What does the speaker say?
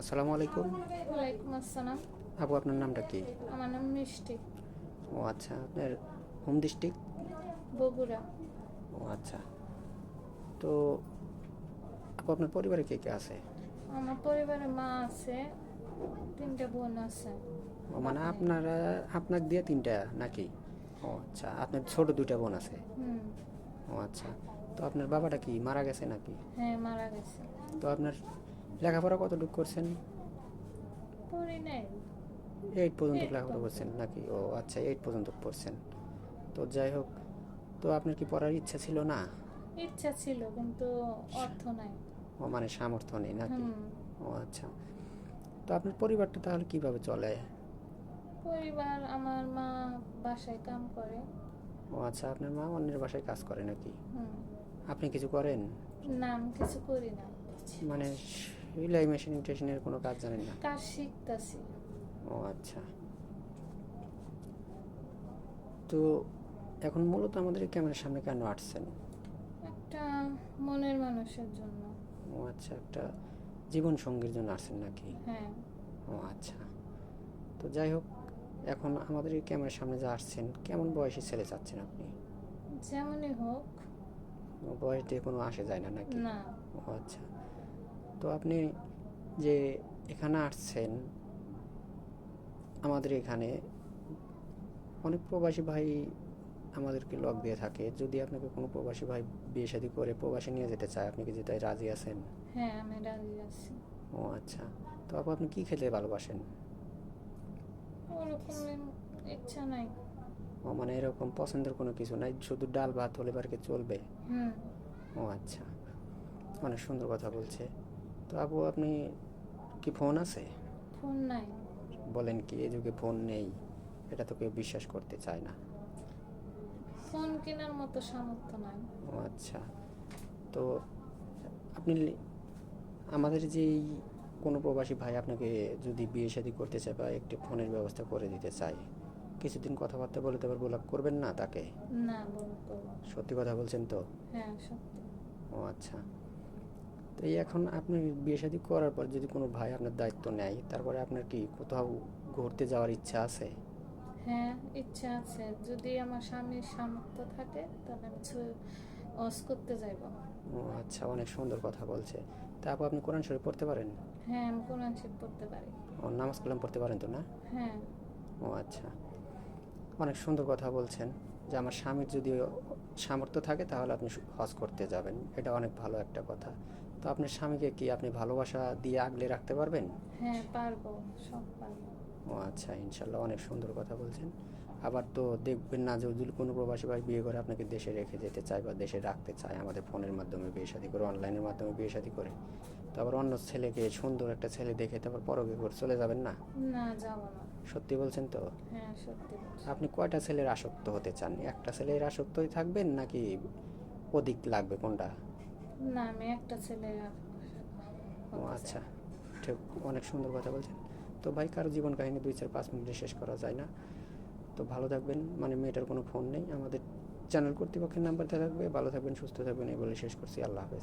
আসসালামু আলাইকুম। ওয়ালাইকুম আসসালাম। আপু, আপনার নামটা কি? আমার নাম মিষ্টি। ও আচ্ছা, আপনার হোম ডিস্ট্রিক্ট? বগুড়া। ও আচ্ছা। তো আপু, আপনার পরিবারে কে কে আছে? আমার পরিবারে মা আছে, 3টা বোন আছে। ও মানে বাবা নেই। আপনার দিয়ে তিনটা নাকি? ও আচ্ছা, আপনার ছোট দুইটা বোন আছে? হুম। ও আচ্ছা। তো আপনার বাবাটা কি মারা গেছে নাকি? হ্যাঁ, মারা গেছে। তো আপনার লেখাপড়া কতটুকু করছেন? পড়ি নাই। 8 পর্যন্ত এই তো। লেখাপড়া করছেন নাকি? ও আচ্ছা, 8 পর্যন্ত পড়ছেন। তো যাই হোক, তো আপনার কি পড়ার ইচ্ছা ছিল না? ইচ্ছা ছিল কিন্তু অর্থ নাই। ও মানে সামর্থ্য নেই নাকি? হুম। ও আচ্ছা। তো আপনার পরিবারটা তাহলে কিভাবে চলে? পরিবার, আমার মা বাসায় কাম করে। ও আচ্ছা, আপনার মা অন্যের বাসায় কাজ করে নাকি? হুম। আপনি কিছু করেন? না, আমি কিছু করি না। মানে সেলাই মেশিন টেশিনের কোনো কাজ জানেন না? কাজ শিখতাছি। ও আচ্ছা। তো এখন মূলত আমাদের এই ক্যামেরার সামনে কেন আসছেন? একটা মনের মানুষের জন্য। ও আচ্ছা, একটা জীবন সঙ্গীর জন্য আসছেন নাকি? হ্যাঁ। ও আচ্ছা। তো যাই হোক, এখন আমাদের এই ক্যামেরার সামনে যা আসছেন, কেমন বয়সী ছেলে চাচ্ছেন আপনি? যেমনই হোক। ও বয়স দিয়ে কোনো আসে যায় না নাকি? না। ও আচ্ছা। তো আপনি যে এখানে আসছেন, আমাদের এখানে অনেক প্রবাসী ভাই আমাদেরকে লক দিয়ে থাকে। যদি আপনাকে কোনো প্রবাসী ভাই বিয়ে শাদী করে প্রবাসে নিয়ে যেতে চায়, আপনি কি যেতে রাজি আছেন? হ্যাঁ, আমি রাজি আছি। ও আচ্ছা। তো আপনি কি খেতে ভালোবাসেন? ওরকম ইচ্ছা নাই। ও মানে এরকম পছন্দের কোনো কিছু নাই, শুধু ডাল ভাত হলে পারে চলবে? হুম। ও আচ্ছা, অনেক সুন্দর কথা বলছে। তো আপনি কি ফোন আছে? ফোন নাই। বলেন কি, এই যুগে ফোন নেই? এটা তো কেউ বিশ্বাস করতে চায় না। ফোন কেনার মতো সামর্থ্য নাই। ও আচ্ছা। তো আপনি আমাদের যেই কোনো প্রবাসী ভাই আপনাকে যদি বিয়ে শাদী করতে চায় বা একটি ফোনের ব্যবস্থা করে দিতে চায়, কিছুদিন কথাবার্তা বলে তো আবার ব্লক করবেন না তাকে? না, করবো না। সত্যি কথা বলছেন তো? হ্যাঁ, সত্যি। ও আচ্ছা। তো এই এখন আপনি বিয়ে শাদী করার পর যদি কোনো ভাই আপনার দায়িত্ব নেয়, তারপরে আপনার কি কোথাও ঘুরতে যাওয়ার ইচ্ছা আছে? হ্যাঁ, ইচ্ছা আছে। যদি আমার স্বামীর সামর্থ্য থাকে তাহলে আমি হজ করতে যাইব। ও আচ্ছা, অনেক সুন্দর কথা বলছে। তা আপনি কোরআন শরীফ পড়তে পারেন? হ্যাঁ, আমি কোরআন শরীফ পড়তে পারি। ও নামাজ কালাম পড়তে পারেন তো না? হ্যাঁ। ও আচ্ছা, অনেক সুন্দর কথা বলছেন যে আমার স্বামীর যদি সামর্থ্য থাকে তাহলে আপনি হজ করতে যাবেন, এটা অনেক ভালো একটা কথা। তো আপনার স্বামীকে কি আপনি ভালোবাসা দিয়ে আগলে রাখতে পারবেন? হ্যাঁ, পারবো। সব পারবো। ও আচ্ছা, ইনশাল্লাহ, অনেক সুন্দর কথা বলছেন। আবার তো দেখবেন না যে যদি কোনো প্রবাসী ভাই বিয়ে করে আপনাকে দেশে রেখে যেতে চায় বা দেশে রাখতে চায়, আমাদের ফোনের মাধ্যমে বিয়ে শাদী করে, অনলাইনের মাধ্যমে বিয়ে শাদী করে, তো আবার অন্য ছেলেকে, সুন্দর একটা ছেলে দেখে তারপর পরকে করে চলে যাবেন না? না, যাব না। সত্যি বলছেন তো? হ্যাঁ, সত্যি বলছি। আপনি কয়টা ছেলের আসক্ত হতে চান? একটা ছেলের আসক্তই থাকবেন নাকি অধিক লাগবে, কোনটা? না, আমি একটা ছেলে ও হতে চাই। আচ্ছা, ঠিক, অনেক সুন্দর কথা বলছেন। তো ভাই, কারো জীবন কাহিনী 2-4-5 মিনিটে শেষ করা যায় না। তো ভালো থাকবেন, মানে মেয়েটার কোনো ফোন নেই, আমাদের চ্যানেল কর্তৃপক্ষের নাম্বার দেওয়া থাকবে। ভালো থাকবেন, সুস্থ থাকবেন, এই বলে শেষ করছি। আল্লাহ হাফেজ।